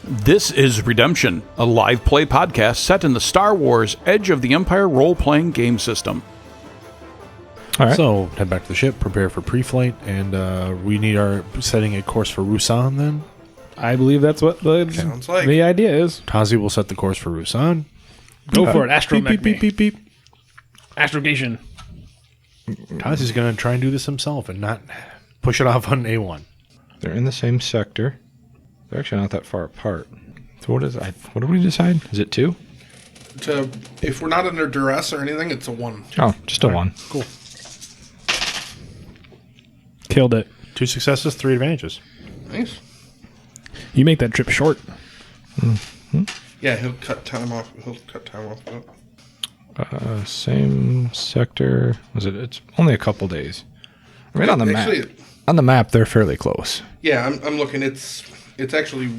This is Redemption, a live play podcast set in the Star Wars Edge of the Empire role-playing game system. All right. So, head back to the ship, prepare for pre-flight, and we need our setting a course for Ruusan then. I believe that's what Sounds like. the idea is. Tazi will set the course for Ruusan. Go for it, astromech Beep, beep, beep, beep. Astrogation. Tazi's going to try and do this himself and not push it off on A1. They're in the same sector. They're actually not that far apart. So what did we decide? Is it 2? If we're not under duress or anything, it's a 1. Oh, just a 1. Cool. Killed it. 2 successes, 3 advantages. Nice. You make that trip short. Yeah, he'll cut time off. Same sector. It's only a couple days. Right on the Actually, map. On the map, they're fairly close. Yeah, I'm looking. It's actually,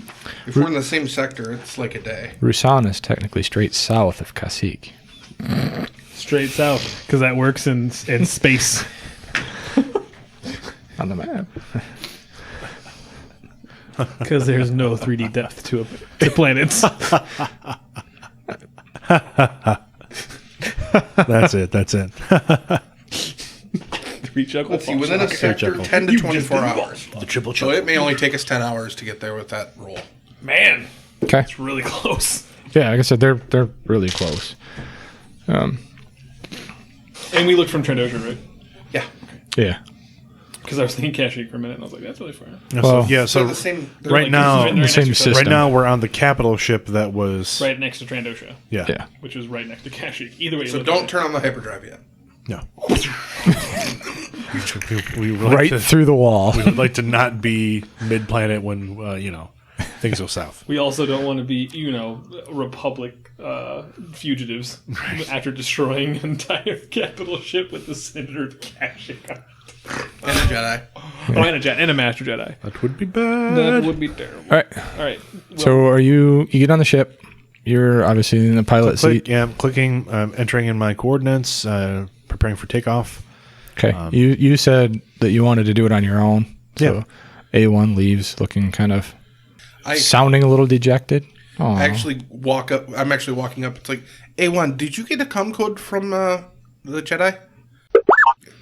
if we're in the same sector, it's like a day. Ruusan is technically straight south of Kashyyyk. Straight south, because that works in space. On the map. Because there's no 3D depth to planets. That's it. Let's see, within a sector, 10 to 24 hours. The triple So it may only take us 10 hours to get there with that roll. Man, Okay. it's really close. Yeah, like I said, they're really close. And we looked from Trandoshan, right? Yeah. Yeah. Because I was thinking Kashyyyk for a minute, and I was like, that's really far. Well, So the same. They're right like- now, they're next to same each other. system. right now we're on the capital ship that was... Right next to Trandoshan, Yeah. which is right next to Kashyyyk. Either way, you So look don't at it. turn on the hyperdrive yet. No. we would like Right to, through the wall. we would like to not be mid-planet when, things go south. We also don't want to be, Republic fugitives after destroying an entire capital ship with the Senator of Kashyyyk on it. And a Jedi. Oh, and a Master Jedi. That would be bad. That would be terrible. All All right. So are you get on the ship. You're obviously in the pilot seat. Yeah, I'm clicking, entering in my coordinates, preparing for takeoff. Okay. You said that you wanted to do it on your own. So A1 leaves looking kind of sounding a little dejected. Aw. I actually walk up. I'm actually walking up. It's like, A1, did you get a comm code from the Jedi?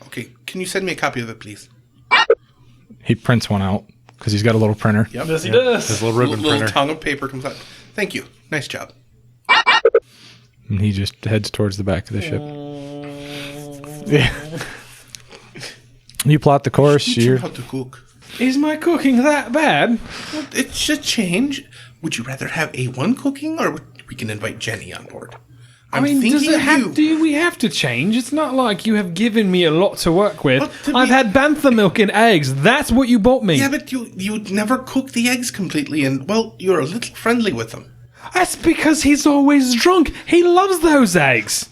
Okay, can you send me a copy of it, please? He prints one out because he's got a little printer. Yep. Yes, he does. His little ribbon Little printer. tongue of paper comes out. Thank you. Nice job. And he just heads towards the back of the ship. Yeah. You plot the course. Teach him You're how to cook. Is my cooking that bad? Well, it should change. Would you rather have A1 cooking, or we can invite Jenny on board? I'm thinking does it of have? you. Do we have to change? It's not like you have given me a lot to work with. But to I've be- had bantha milk and eggs. That's what you bought me. Yeah, but you never cook the eggs completely, and, well, you're a little friendly with them. That's because he's always drunk. He loves those eggs.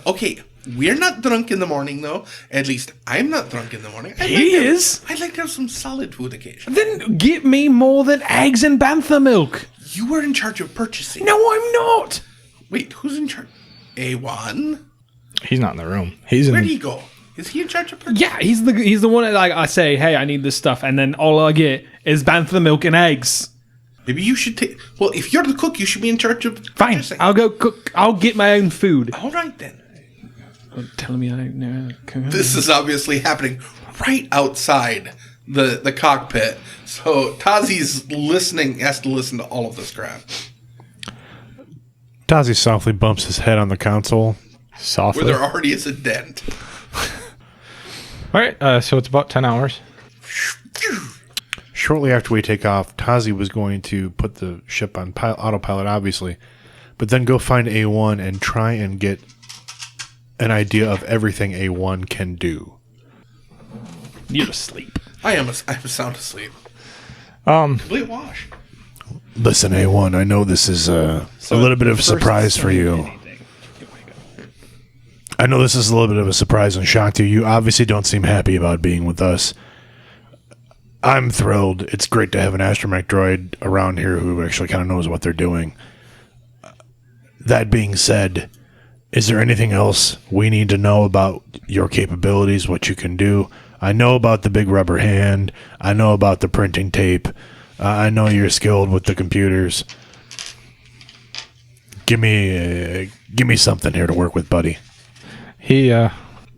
Okay, we're not drunk in the morning, though. At least I'm not drunk in the morning. He is. I'd like to have some solid food occasionally. Then get me more than eggs and bantha milk. You were in charge of purchasing. No, I'm not. Wait, who's in charge? A1? he's not in the room. He's in. Where'd he go? Is he in charge of purchasing? Yeah, he's the one that I say, hey, I need this stuff, and then all I get is bantha milk and eggs. Maybe you should take... Well, if you're the cook, you should be in charge of Fine, purchasing. I'll go cook. I'll get my own food. All right, then. Telling me I don't know. This is obviously happening right outside the cockpit. So Tazi's listening, has to listen to all of this crap. Tazi softly bumps his head on the console. softly. Where there already is a dent. All right. So it's about 10 hours. Shortly after we take off, Tazi was going to put the ship on autopilot, obviously, but then go find A1 and try and get an idea of everything A1 can do. You're asleep. I'm sound asleep. Complete wash. Listen, A1, I know this is a little bit of a surprise for you. I know this is a little bit of a surprise and shock to you. You obviously don't seem happy about being with us. I'm thrilled. It's great to have an astromech droid around here who actually kind of knows what they're doing. That being said, is there anything else we need to know about your capabilities, what you can do? I know about the big rubber hand. I know about the printing tape. I know you're skilled with the computers. Give me something here to work with, buddy. He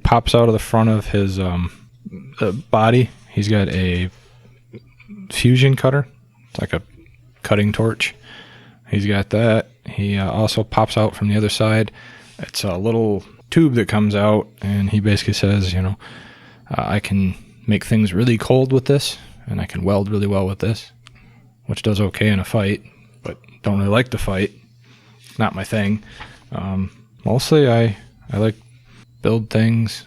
pops out of the front of his body. He's got a fusion cutter. It's like a cutting torch. He's got that. He also pops out from the other side. It's a little tube that comes out, and he basically says, I can make things really cold with this, and I can weld really well with this, which does okay in a fight, but don't really like to fight. Not my thing. Mostly I like build things,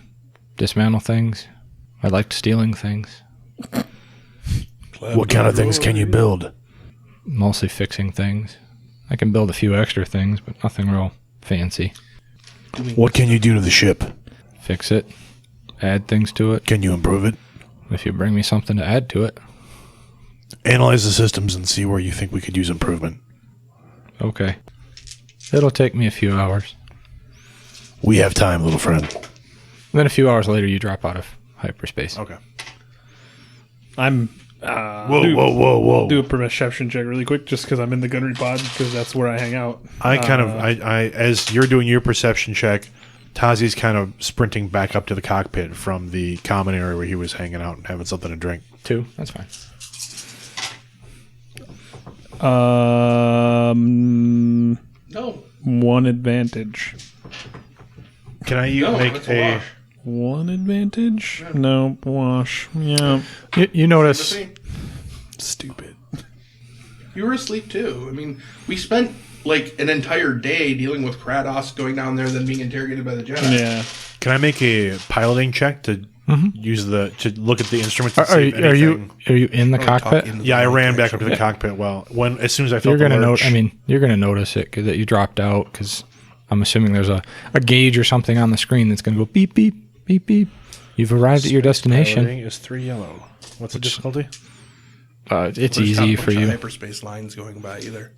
dismantle things. I liked stealing things. What kind of things can you build? Mostly fixing things. I can build a few extra things, but nothing real fancy. What can you do to the ship? Fix it. Add things to it. Can you improve it? If you bring me something to add to it. Analyze the systems and see where you think we could use improvement. Okay. It'll take me a few hours. We have time, little friend. Then a few hours later, you drop out of hyperspace. Okay. I'm. Whoa. Do a perception check really quick, just because I'm in the gunnery pod, because that's where I hang out. I as you're doing your perception check, Tazi's kind of sprinting back up to the cockpit from the common area where he was hanging out and having something to drink. 2. That's fine. No. 1 advantage. Can I make a? 1 advantage? No, wash. Yeah. You notice. Stupid. You were asleep too. I mean, we spent like an entire day dealing with Kratos, going down there, then being interrogated by the Jedi. Yeah. Can I make a piloting check to use to look at the instruments? And Are see if anything? you in the cockpit? Yeah, I ran back up to the cockpit. Well, as soon as I felt You're gonna the lurch, you're gonna notice it that you dropped out because I'm assuming there's a gauge or something on the screen that's gonna go beep beep beep beep. You've arrived at your destination. Piloting is 3 yellow. What's the difficulty? It's There's easy not a for bunch of you. hyperspace lines going by either.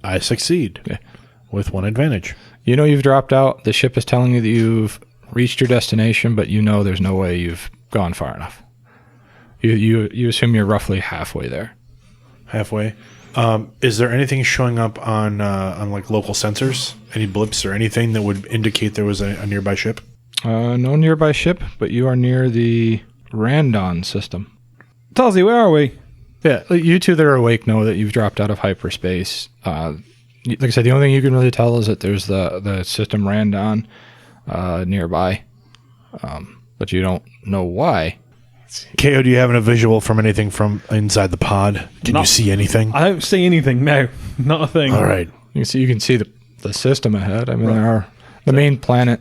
I succeed Yeah. with 1 advantage. You've dropped out. The ship is telling you that you've reached your destination, but there's no way you've gone far enough. You assume you're roughly halfway there. Halfway. Is there anything showing up on like local sensors? Any blips or anything that would indicate there was a nearby ship? No nearby ship, but you are near the Randon system. Tazi, where are we? Yeah, you two that are awake know that you've dropped out of hyperspace. Like I said, the only thing you can really tell is that there's the system Randon nearby, but you don't know why. KO, do you have a visual from anything from inside the pod? Can you see anything? I don't see anything. No, not a thing. All right. You can see the system ahead. I mean, there are the main planet.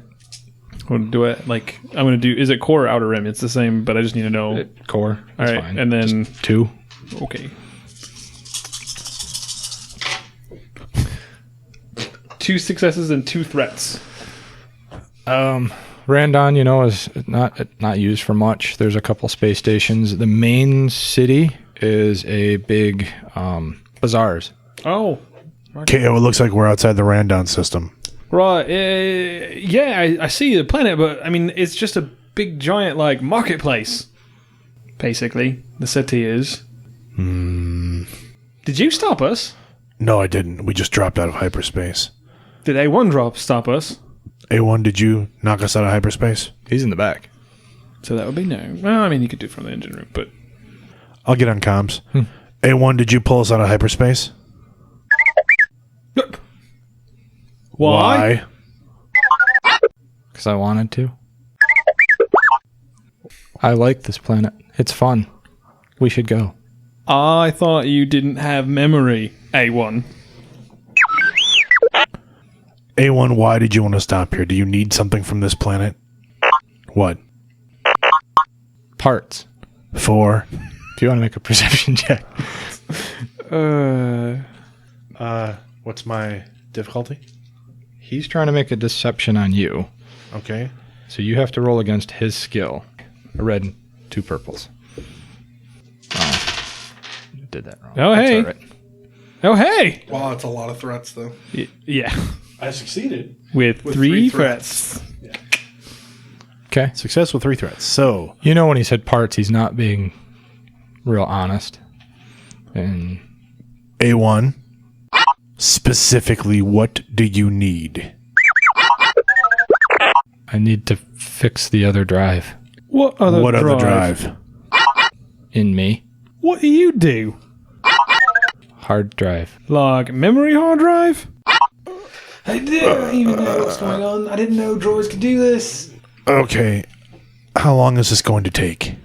I'm gonna do it. Like I'm gonna do. Is it core or outer rim? It's the same, but I just need to know. Core. All That's right, fine. and then Just 2. okay. 2 successes and 2 threats. Randon, is not used for much. There's a couple space stations. The main city is a big bazaars. Oh, KO, it looks like we're outside the Randon system. right. Yeah, I see the planet, but I mean, it's just a big giant like marketplace. Basically, the city is. Did you stop us? No, I didn't. We just dropped out of hyperspace. Did A1 stop us? A1, did you knock us out of hyperspace? He's in the back. So that would be no. Well, I mean, you could do it from the engine room, but I'll get on comms. A1, did you pull us out of hyperspace? why? Because I wanted to. I like this planet. It's fun. We should go. I thought you didn't have memory, A1. A1, why did you want to stop here? Do you need something from this planet? What? Parts. For? If you want to make a perception check. What's my difficulty? He's trying to make a deception on you. Okay. So you have to roll against his skill. A red and 2 purples. Oh. You did that wrong. Oh, That's hey. all right. Oh, hey! Wow, that's a lot of threats, though. Yeah. I succeeded. With 3 threats. Okay. Success with 3 threats. So, You know when he said parts, he's not being real honest. And A1, specifically, what do you need? I need to fix the other drive What other What other drive? drive? in me. What do you do? Hard drive. Like memory hard drive? I didn't even know what's going on. I didn't know droids could do this. Okay. How long is this going to take?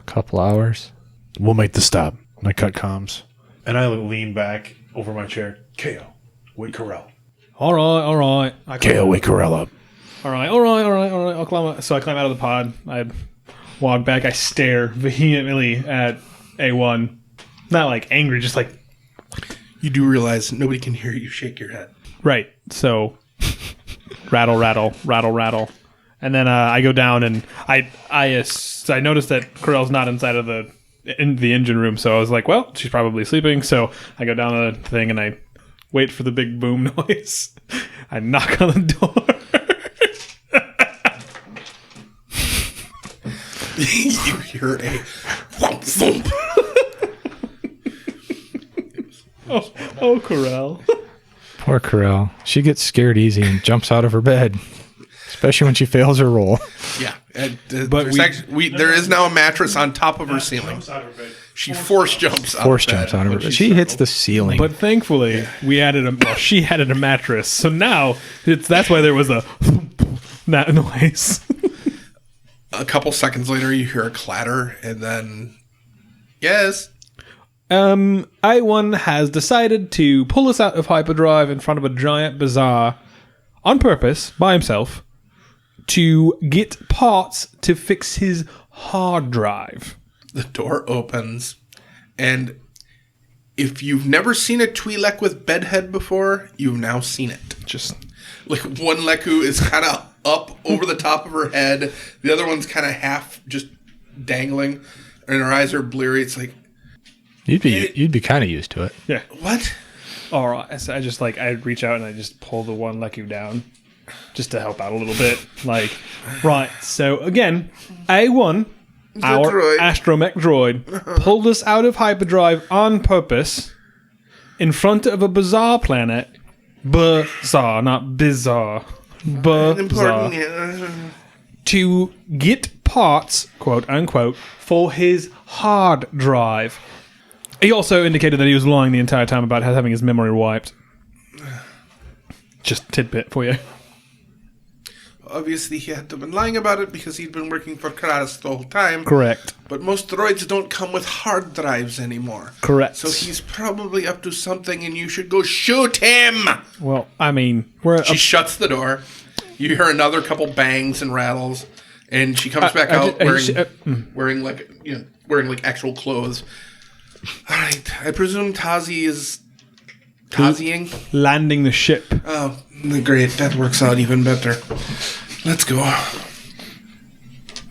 Couple hours. We'll make the stop. And I cut comms. And I lean back over my chair. KO, wake Krallet. All right. KO, wake Krallet up. All right. I'll climb out. So I climb out of the pod. I walk back. I stare vehemently at A1. Not like angry, just like, You do realize nobody can hear you shake your head. right. So rattle. And then I go down and I noticed that Krell's not inside of the engine room. So I was like, well, she's probably sleeping. So I go down the thing and I wait for the big boom noise. I knock on the door. You hear a thump thump. Oh, Krell. Poor Corel. She gets scared easy and jumps out of her bed. Especially when she fails her roll. Yeah, But there is now a mattress on top of her ceiling. She force jumps out Force of bed. jumps out of her bed. She hits the ceiling. But thankfully, she added a mattress. So now, that's why there was a that noise. A couple seconds later, you hear a clatter, and then... Yes? A1 has decided to pull us out of hyperdrive in front of a giant bazaar on purpose, by himself, to get parts to fix his hard drive. The door opens, and if you've never seen a Twi'lek with bedhead before, you've now seen it. Just Like, one Leku is kind of up over the top of her head. The other one's kind of half just dangling. And her eyes are bleary. It's like, you'd be kind of used to it. yeah. what? All right. So I reach out and I just pull the one Leku down, just to help out a little bit. Like, right. So again, A1, our droid. astromech droid, pulled us out of hyperdrive on purpose in front of a bizarre planet. Bizarre, not bizarre. Important. Bizarre. Yeah. To get parts, quote unquote, for his hard drive. He also indicated that he was lying the entire time about having his memory wiped. Just tidbit for you. Obviously, he had to have been lying about it because he'd been working for Krallet the whole time. Correct. But most droids don't come with hard drives anymore. Correct. So he's probably up to something, and you should go shoot him. Well, I mean, we're She shuts the door. You hear another couple bangs and rattles, and she comes back out wearing like actual clothes. All right, I presume Tazi is Taziing. landing the ship. Oh, great! That works out even better. Let's go.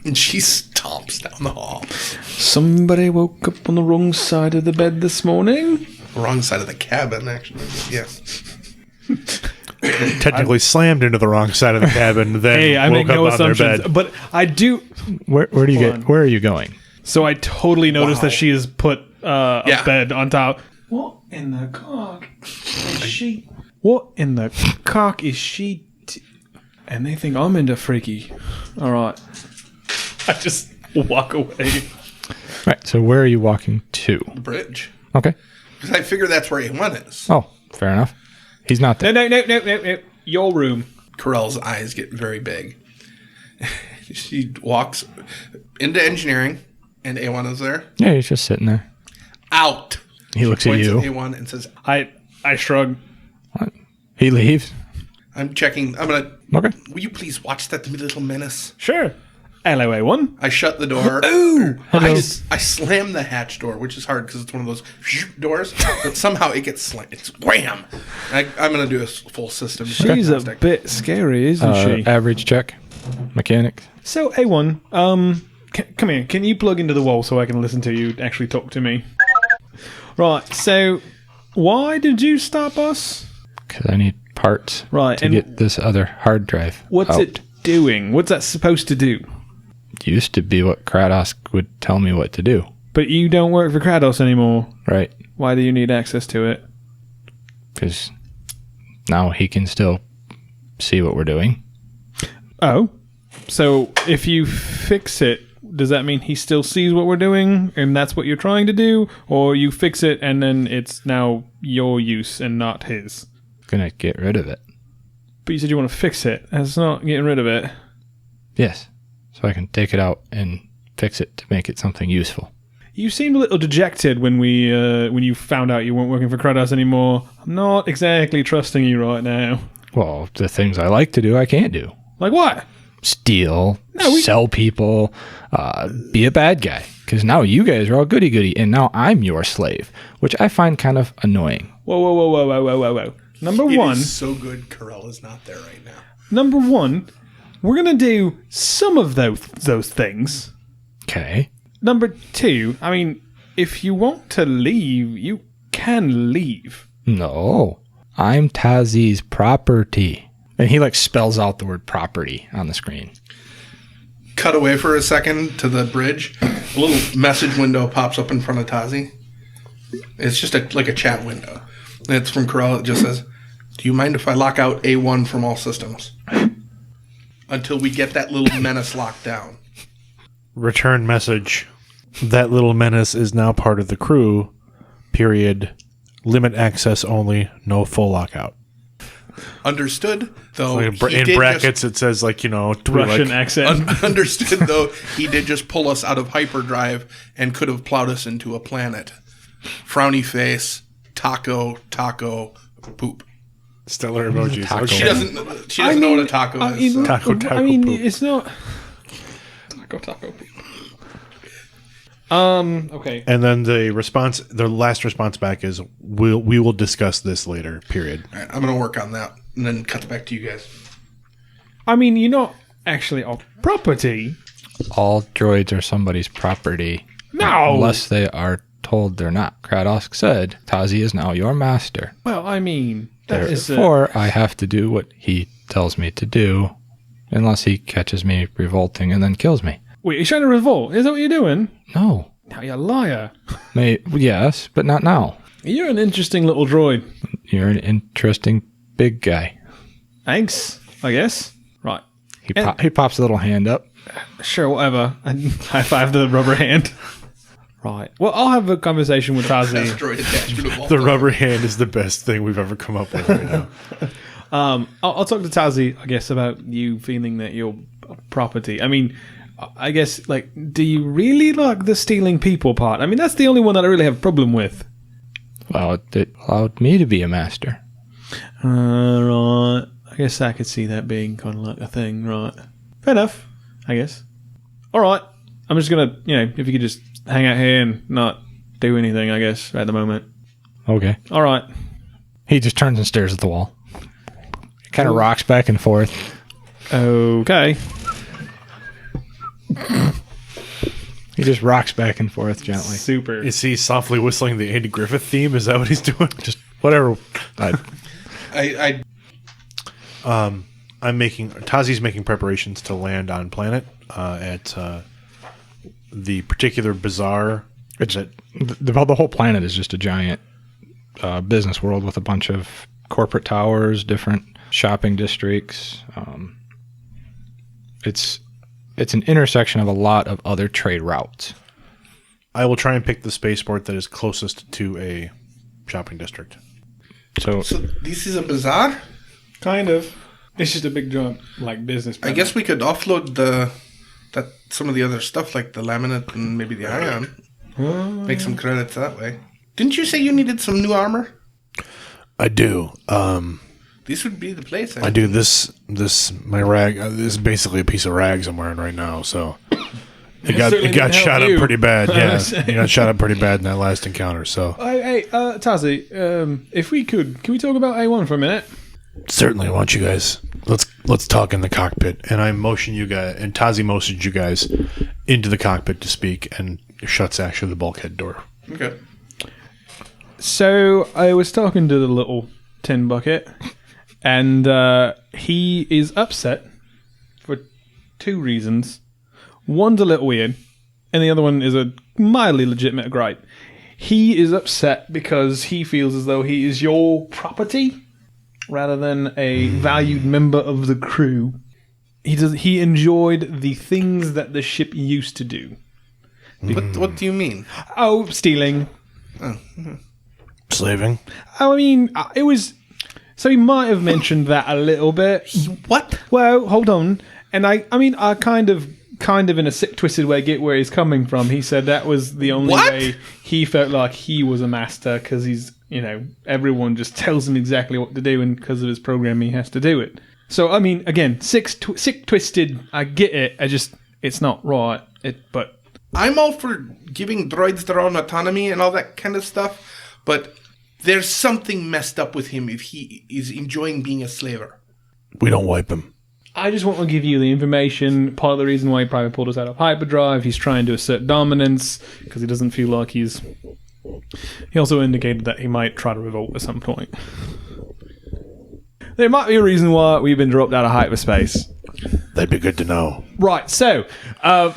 And she stomps down the hall. Somebody woke up on the wrong side of the bed this morning. Wrong side of the cabin, actually. Yes. Technically slammed into the wrong side of the cabin, then Hey, I woke make no up on their assumptions, bed. but I do. Where do you Hold get? on. Where are you going? So I totally noticed Wow. that she has put a Yeah. bed on top. What in the cock is she? What in the cock is she? And they think I'm into freaky. All right. I just walk away. Right. So where are you walking to? The bridge. Okay. Because I figure that's where A1 is. Oh, fair enough. He's not there. No. Your room. Corell's eyes get very big. She walks into engineering, and A1 is there. Yeah, he's just sitting there. Out. He looks at Points you. at A1 and says, I shrug. What? He leaves. I'm checking. Will Okay. you please watch that little menace? Sure. LOA1. I shut the door. Ooh. I slam the hatch door, which is hard because it's one of those doors. But somehow it gets slammed. It's wham. I'm going to do a full system. She's a diagnostic. bit scary, isn't she? Average check. Mechanics. So, A1, come here. Can you plug into the wall so I can listen to you actually talk to me? Right, so why did you stop us? Because I need parts Right, to and get this other hard drive What's out. it doing? What's that supposed to do? Used to be what Kratos would tell me what to do. But you don't work for Kratos anymore. Right. Why do you need access to it? Because now he can still see what we're doing. Oh. So if you fix it, does that mean he still sees what we're doing and that's what you're trying to do? Or you fix it and then it's now your use and not his? Gonna get rid of it. But you said you want to fix it. That's not getting rid of it. Yes. So I can take it out and fix it to make it something useful. You seemed a little dejected when you found out you weren't working for Kratos anymore. I'm not exactly trusting you right now. Well, the things I like to do, I can't do. Like what? Steal, sell people, be a bad guy. Because now you guys are all goody-goody, and now I'm your slave, which I find kind of annoying. Whoa. Number one. It is so good Krell is not there right now. Number one, we're going to do some of those things. Okay. Number two, I mean, if you want to leave, you can leave. No. I'm Tazi's property. And he spells out the word property on the screen. Cut away for a second to the bridge. A little message window pops up in front of Tazi. It's just like a chat window. And it's from Krallet. It just says, "Do you mind if I lock out A1 from all systems? Until we get that little menace locked down." Return message. That little menace is now part of the crew. Period. Limit access only. No full lockout. Understood, though. In brackets, it says Russian accent. Understood, though. He did just pull us out of hyperdrive and could have plowed us into a planet. Frowny face, taco, poop. Stellar emojis. Taco. She doesn't know what a taco is. So. Taco, poop. It's not. Taco. Okay. And then the last response back is, we will discuss this later, period. All right, I'm going to work on that and then cut back to you guys. I mean, you're not actually our property. All droids are somebody's property. No! Unless they are told they're not. Kratos said, Tazi is now your master. Well, I mean, that is... Therefore, I have to do what he tells me to do, unless he catches me revolting and then kills me. Wait, you're trying to revolt? Is that what you're doing? No. Now you're a liar. Yes, but not now. You're an interesting little droid. You're an interesting big guy. Thanks, I guess. Right. He pops a little hand up. Sure, whatever. And high five the rubber hand. Right. Well, I'll have a conversation with Tazi. Asteroid attachment of all The time. rubber hand is the best thing we've ever come up with right now. I'll talk to Tazi, I guess, about you feeling that you're property. I mean, I guess, do you really like the stealing people part? I mean, that's the only one that I really have a problem with. Well, it allowed me to be a master. Right. I guess I could see that being kind of like a thing, right? Fair enough, I guess. All right. I'm just going to, if you could just hang out here and not do anything, I guess, at the moment. Okay. All right. He just turns and stares at the wall. Kind of rocks back and forth. Okay. He just rocks back and forth gently. Super. Is he softly whistling the Andy Griffith theme? Is that what he's doing? Just whatever. Tazi's making preparations to land on planet at the particular bazaar. The whole planet is just a giant business world with a bunch of corporate towers, different shopping districts. It's an intersection of a lot of other trade routes. I will try and pick the spaceport that is closest to a shopping district. So this is a bazaar? Kind of. It's just a big giant, business. I guess we could offload some of the other stuff, like the laminate and maybe the ion. Make some credits that way. Didn't you say you needed some new armor? I do. This would be the place. I do. My rag. This is basically a piece of rags I'm wearing right now. So it got shot up pretty bad. Yeah, it got shot up pretty bad in that last encounter. So hey, Tazi, if we can we talk about A1 for a minute? Certainly. Why don't you guys let's talk in the cockpit? And I motion you guys, and Tazi motions you guys into the cockpit to speak, and shuts actually the bulkhead door. Okay. So I was talking to the little tin bucket, and he is upset for two reasons. One's a little weird, and the other one is a mildly legitimate gripe. He is upset because he feels as though he is your property rather than a valued member of the crew. He enjoyed the things that the ship used to do. What do you mean? Oh, stealing. Slaving. I mean, it was... So he might have mentioned that a little bit. What? Well, hold on. And I kind of in a sick, twisted way get where he's coming from. He said that was the only way he felt like he was a master, because he's, everyone just tells him exactly what to do, and because of his program, he has to do it. So, I mean, again, sick, twisted, I get it. It's not right. But I'm all for giving droids their own autonomy and all that kind of stuff, but there's something messed up with him if he is enjoying being a slaver. We don't wipe him. I just want to give you the information. Part of the reason why he probably pulled us out of hyperdrive, he's trying to assert dominance because he doesn't feel like he's... He also indicated that he might try to revolt at some point. There might be a reason why we've been dropped out of hyperspace. That'd be good to know. Right, so... the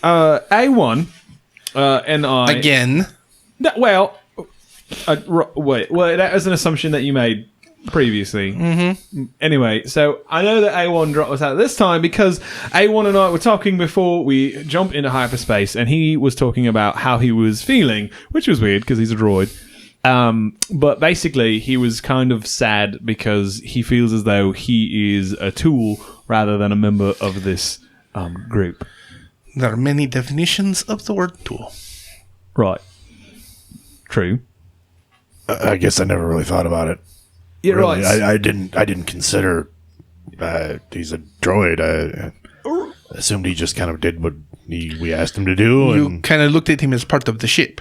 A1 and I... Again? Well, wait. Well, that was an assumption that you made previously. Mm-hmm. Anyway, so I know that A1 dropped us out this time because A1 and I were talking before we jumped into hyperspace, and he was talking about how he was feeling, which was weird because he's a droid. But basically, he was kind of sad because he feels as though he is a tool rather than a member of this group. There are many definitions of the word tool. Right. True. I guess I never really thought about it. You're really. right. I didn't consider he's a droid. I assumed he just kind of did what we asked him to do. You kind of looked at him as part of the ship.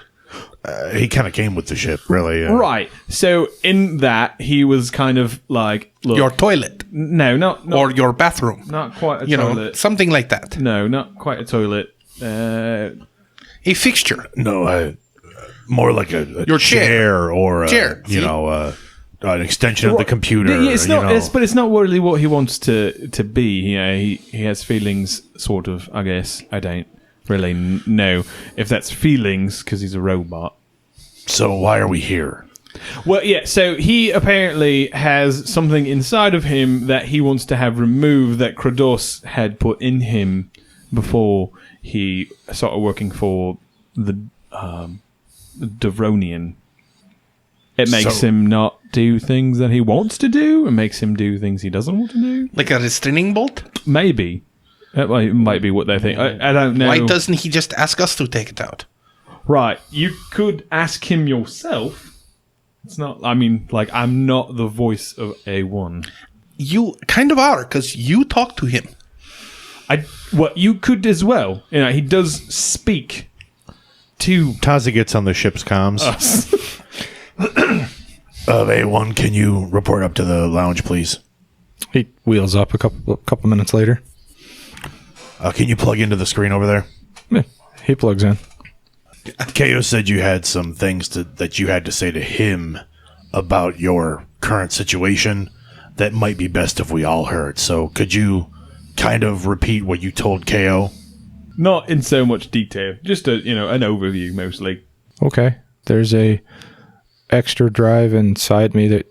He kind of came with the ship, really. Right. So in that, he was kind of like, look, Your toilet. No, not Or your bathroom. not quite a You know, toilet. something like that. No, not quite a toilet. A fixture. No, more like a Your chair. or Chair, you see? know, an extension of the computer. Yeah, it's not. you know. But it's not really what he wants to be. He has feelings, sort of. I guess I don't really know if that's feelings because he's a robot. So why are we here? Well, yeah, so he apparently has something inside of him that he wants to have removed that Kratos had put in him before he started working for the Devronian. It makes him not do things that he wants to do. It makes him do things he doesn't want to do. Like a restraining bolt? Maybe. That might be what they think. I don't know. Why doesn't he just ask us to take it out? Right. You could ask him yourself. It's not... I mean, like, I'm not the voice of A1. You kind of are, because you talk to him. You could as well. You know, he does speak to... Tazi gets on the ship's comms. A1, can you report up to the lounge, please? He wheels up a couple minutes later. Can you plug into the screen over there? Yeah, he plugs in. KO said you had some things that you had to say to him about your current situation that might be best if we all heard. So could you kind of repeat what you told KO? Not in so much detail. Just an overview, mostly. Okay. There's a extra drive inside me that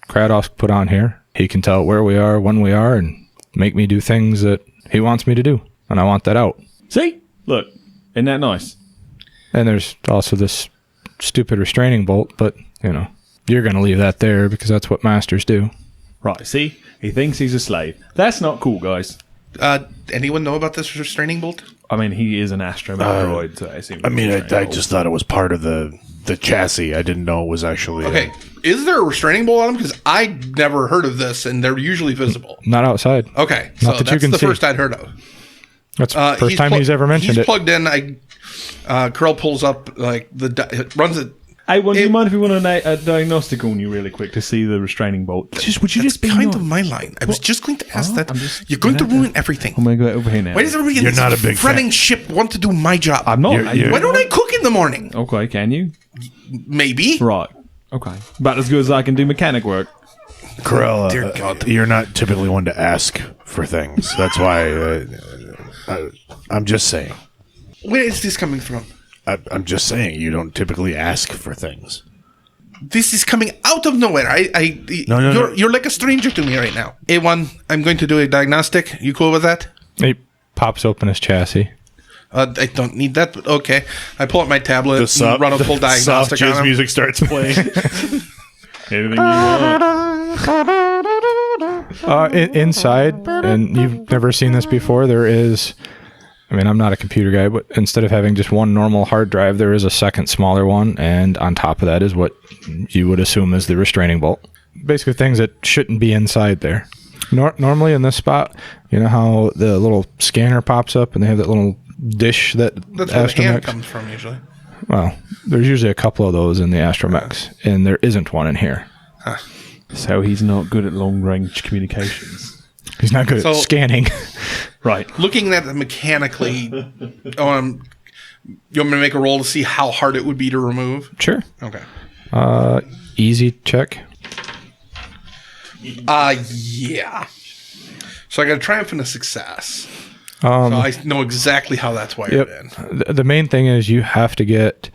Kratos put on here. He can tell where we are, when we are, and make me do things that he wants me to do. And I want that out. See? Look. Isn't that nice? And there's also this stupid restraining bolt, but, you're going to leave that there because that's what masters do. Right, see? He thinks he's a slave. That's not cool, guys. Anyone know about this restraining bolt? I mean, he is an astromech droid, so I assume... I just thought it was part of the chassis. I didn't know it was actually... Okay, is there a restraining bolt on them? Because I never heard of this, and they're usually visible. Not outside. Okay, Not so that you that's can the see. first I'd heard of. That's the first time he's ever mentioned he's it. Plugged in. Krell pulls up runs it. Hey, do you mind if we want a diagnostic on you really quick to see the restraining bolt? Would you That's just be kind nice? of my line. I was just going to ask that. I'm just- You're going to ruin everything. I'm going to go over here now. Why does everybody in You're this not a big fretting fan. ship want to do my job? I'm not. You're- Why don't I cook in the morning? Okay, can you? Maybe. Right. Okay. About as good as I can do mechanic work. Krell, Dear God. you're not typically one to ask for things. That's why I'm just saying. Where is this coming from? I'm just saying you don't typically ask for things. This is coming out of nowhere. No. You're like a stranger to me right now. A1, I'm going to do a diagnostic. You cool with that? He pops open his chassis. I don't need that, but okay. I pull up my tablet and run a full diagnostic soft jazz on him. music starts playing. Anything you want. Inside, and you've never seen this before, there is... I mean, I'm not a computer guy, but instead of having just one normal hard drive, there is a second smaller one, and on top of that is what you would assume is the restraining bolt. Basically things that shouldn't be inside there. Normally in this spot, you know how the little scanner pops up and they have that little dish that That's where the hand Astromechs... comes from, usually. Well, there's usually a couple of those in the Astromechs, and there isn't one in here. So he's not good at long-range communications. He's not good at scanning. Right. Looking at it mechanically, you want me to make a roll to see how hard it would be to remove? Sure. Okay. Easy check. Yeah. So I got a triumph and a success. So I know exactly how that's wired in. The main thing is you have to get...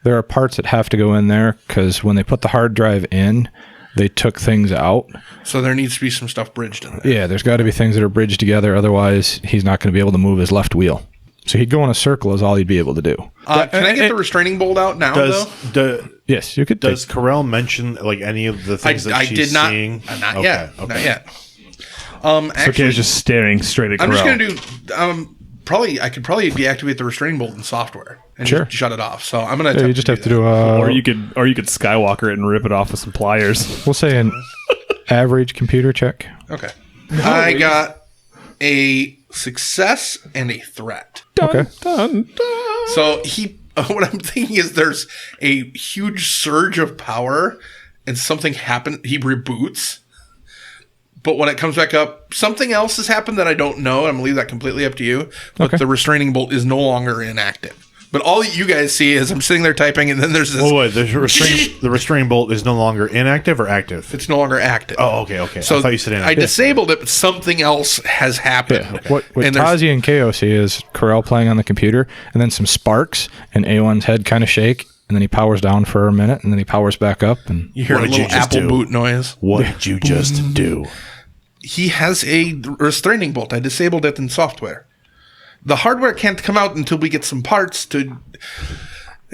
There are parts that have to go in there, because when they put the hard drive in, they took things out. So there needs to be some stuff bridged in there. Yeah, there's got to be things that are bridged together. Otherwise, he's not going to be able to move his left wheel. So he'd go in a circle is all he'd be able to do. Can I get the restraining bolt out now, though? Yes, you could. Does Carell mention like any of the things that she's did not, seeing? Not yet. Not yet. So Actually, Kay's just staring straight at Corral. I'm just going to do... I could probably deactivate the restraining bolt in software and just shut it off. So I'm going to... You just have to do or you could Skywalker it and rip it off with some pliers. We'll say an average computer check. Okay. I got a success and a threat. Okay. So what I'm thinking is there's a huge surge of power and something happened. He reboots. But when it comes back up, something else has happened that I don't know. I'm going to leave that completely up to you. But the restraining bolt is no longer inactive. But all you guys see is I'm sitting there typing, and then there's this... Oh, wait, the restraining bolt is no longer inactive or active? It's no longer active. Oh, okay. So I thought you said inactive. I disabled it, but something else has happened. Yeah. What Tazi and Ko see is Corell playing on the computer, and then some sparks, and A1's head kind of shake, and then he powers down for a minute, and then he powers back up. And you hear a little Apple boot noise. What did you just do? He has a restraining bolt. I disabled it in software. The hardware can't come out until we get some parts to...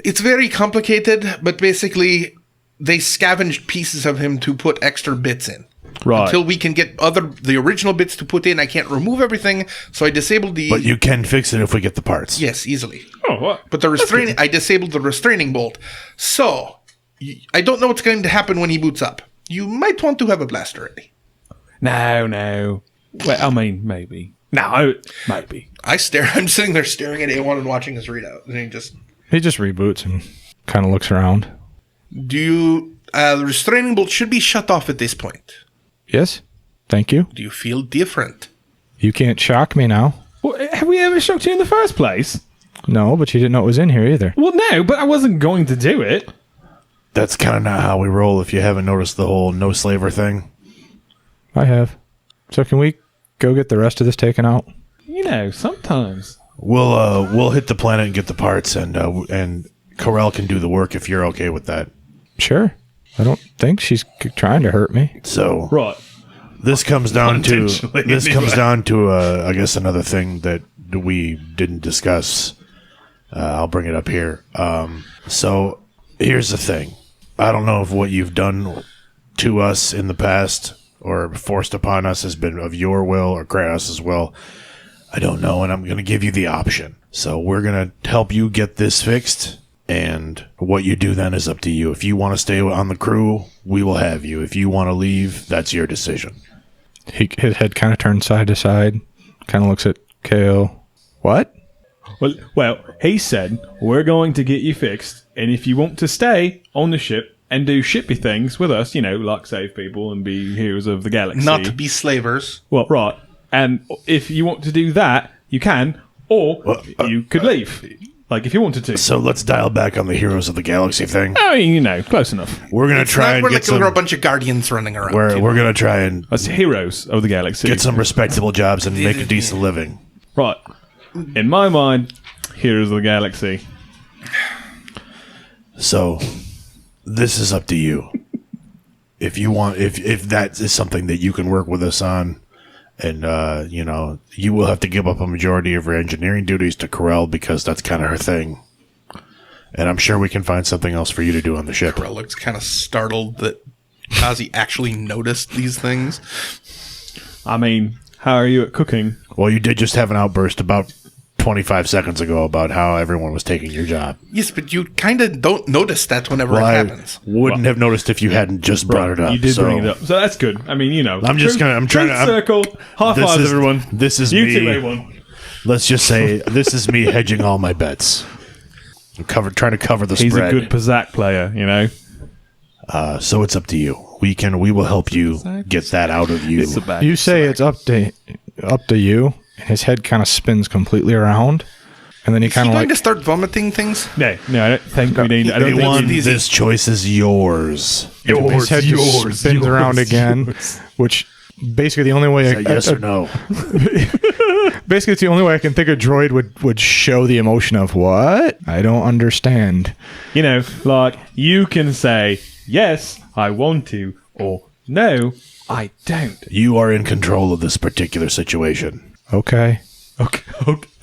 It's very complicated, but basically they scavenged pieces of him to put extra bits in. Right. Until we can get the original bits to put in, I can't remove everything, so I disabled the... But you can fix it if we get the parts. Yes, easily. Oh, what? But I disabled the restraining bolt. So, I don't know what's going to happen when he boots up. You might want to have a blaster ready. No. Well, I mean, maybe. No, maybe. I'm sitting there staring at A1 and watching his readout. And he just reboots and kind of looks around. The restraining bolt should be shut off at this point. Yes. Thank you. Do you feel different? You can't shock me now. Well, have we ever shocked you in the first place? No, but you didn't know it was in here either. Well, no, but I wasn't going to do it. That's kind of not how we roll if you haven't noticed the whole no slaver thing. I have. So can we go get the rest of this taken out? You know, sometimes. We'll hit the planet and get the parts, and Corell can do the work if you're okay with that. Sure. I don't think she's trying to hurt me. So right. This comes down to I guess another thing that we didn't discuss. I'll bring it up here. So here's the thing. I don't know if what you've done to us in the past or forced upon us has been of your will or Kratos' will. I don't know, and I'm going to give you the option. So we're going to help you get this fixed, and what you do then is up to you. If you want to stay on the crew, we will have you. If you want to leave, that's your decision. His head kind of turns side to side, kind of looks at KO. What? Well, he said, we're going to get you fixed, and if you want to stay on the ship and do shippy things with us, like save people and be heroes of the galaxy. Not to be slavers. Well, right. And if you want to do that, you can, or you could leave. Like, if you wanted to. So let's dial back on the Heroes of the Galaxy thing. I mean, close enough. We're gonna try and we're get like some. a bunch of guardians running around. We're gonna try and That's Heroes of the Galaxy. get some respectable jobs and make a decent living. Right. In my mind, Heroes of the Galaxy. So this is up to you. If you want, if that is something that you can work with us on, and you will have to give up a majority of your engineering duties to Krallet because that's kind of her thing. And I'm sure we can find something else for you to do on the ship. Krallet looks kind of startled that Kazi actually noticed these things. I mean, how are you at cooking? Well, you did just have an outburst about 25 seconds ago about how everyone was taking your job. Yes, but you kind of don't notice that whenever it happens. I wouldn't have noticed if you hadn't just brought it up. You did bring it up, so that's good. I mean, I'm trying to circle. High five, everyone. This is You me. too, A1. Let's just say this is me hedging all my bets. I'm trying to cover the He's spread. a good Pazak player, So it's up to you. We will help you get that out of you. You say it's up to you, and his head kind of spins completely around, and then he Is he kind of going like to start vomiting things? No, I don't think we need. I don't A1, think this choice is yours. his head just spins around again, which basically the only way Yes or no? basically it's the only way I can think a droid would show the emotion of what I don't understand. like you can say yes, I want to, or no, I don't. You are in control of this particular situation. Okay.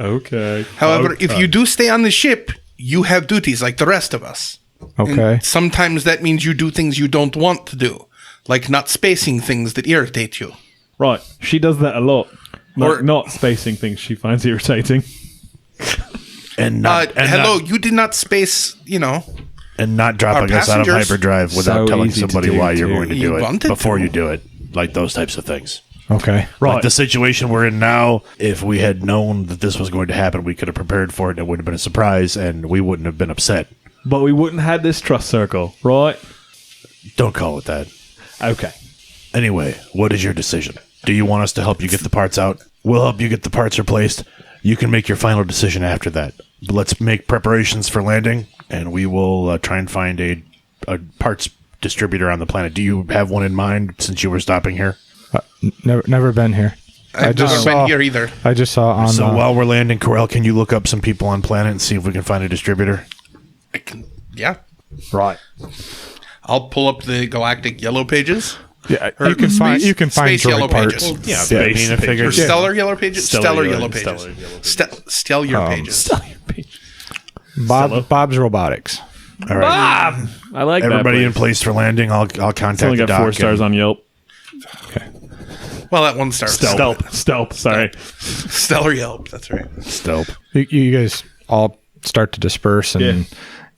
Okay. However, if you do stay on the ship, you have duties like the rest of us. Okay. And sometimes that means you do things you don't want to do, like not spacing things that irritate you. Right. She does that a lot. Like Or- not spacing things she finds irritating. And not, you did not space, and not dropping Our us out of passengers- hyperdrive without So telling easy to somebody do, why you're too. going to You do it wanted before to. you do it. Like those types of things. Okay. Right. Like the situation we're in now, if we had known that this was going to happen, we could have prepared for it and it would have been a surprise and we wouldn't have been upset. But we wouldn't have had this trust circle, right? Don't call it that. Okay. Anyway, what is your decision? Do you want us to help you get the parts out? We'll help you get the parts replaced. You can make your final decision after that. But let's make preparations for landing, and we will try and find a parts distributor on the planet. Do you have one in mind since you were stopping here? Never been here. I've never been here either. I just saw on. So while we're landing, Krallet, can you look up some people on planet and see if we can find a distributor? Yeah. right. I'll pull up the Galactic Yellow Pages. Yeah, Or you can find Space droid Yellow parts. Pages. Yeah, Yeah, I mean, I figured. Or Stellar Yellow Pages? Stellar Yellow Stellar Pages. Yellow Stellar Pages. Bob's Robotics. All right. I like Everybody that in place for landing. I'll contact It's only the got doc 4 stars and- on Yelp. Well, that one star. Stealth. Sorry. Stellar Yelp. That's right. Stealth. You guys all start to disperse, and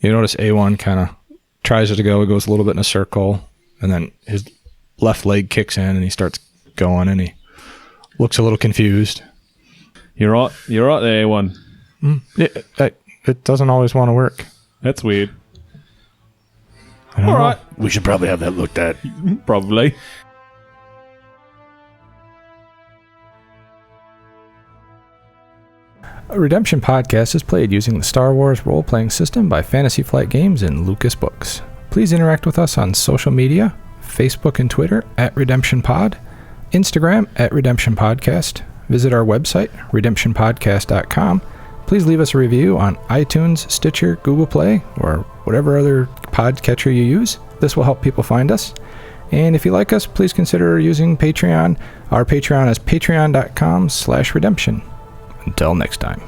you notice A1 kind of tries to go. He goes a little bit in a circle, and then his left leg kicks in, and he starts going, and he looks a little confused. You're right there, A1. It doesn't always want to work. That's weird. I don't know. All right. We should probably have that looked at. Probably. A Redemption Podcast is played using the Star Wars role-playing system by Fantasy Flight Games and Lucas Books. Please interact with us on social media, Facebook and Twitter @RedemptionPod, Instagram @RedemptionPodcast. Visit our website, redemptionpodcast.com. Please leave us a review on iTunes, Stitcher, Google Play, or whatever other podcatcher you use. This will help people find us. And if you like us, please consider using Patreon. Our Patreon is patreon.com/redemption. Until next time.